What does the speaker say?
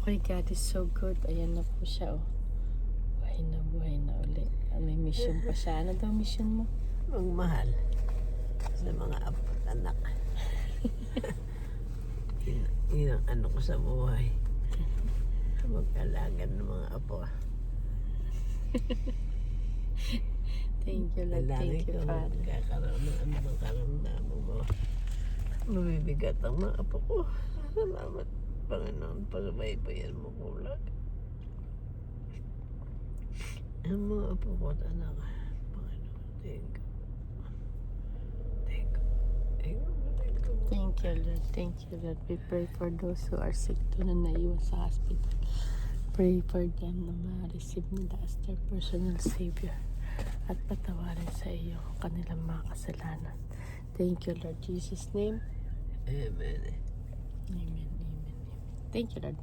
Okay, God is so good. Ayan na po siya, oh. Buhay na uli. May mission pa siya. Ano daw mission mo? Magmahal sa mga apo at anak. Yun ang ano ko sa buhay. Mag-alaga ng mga apo. Thank you, Lord. Thank you, Father. Magkakaroon ng anumang karamdaman mo. Mabibigat ang mga apo ko. Salamat, Panginoon, pagbaybayan mo kulag. Ang mga apo ko at anak, Panginoon, thank you. Thank you. Thank you. Thank you, Lord. Thank you, Lord. We pray for those who are sick to na naiwan sa hospital. Pray for them na ma-receive nila as their personal Savior at patawarin sa iyo ang kanilang mga kasalanan. Thank you, Lord. Jesus' name. Amen. Amen. Amen. Amen. Thank you, Lord.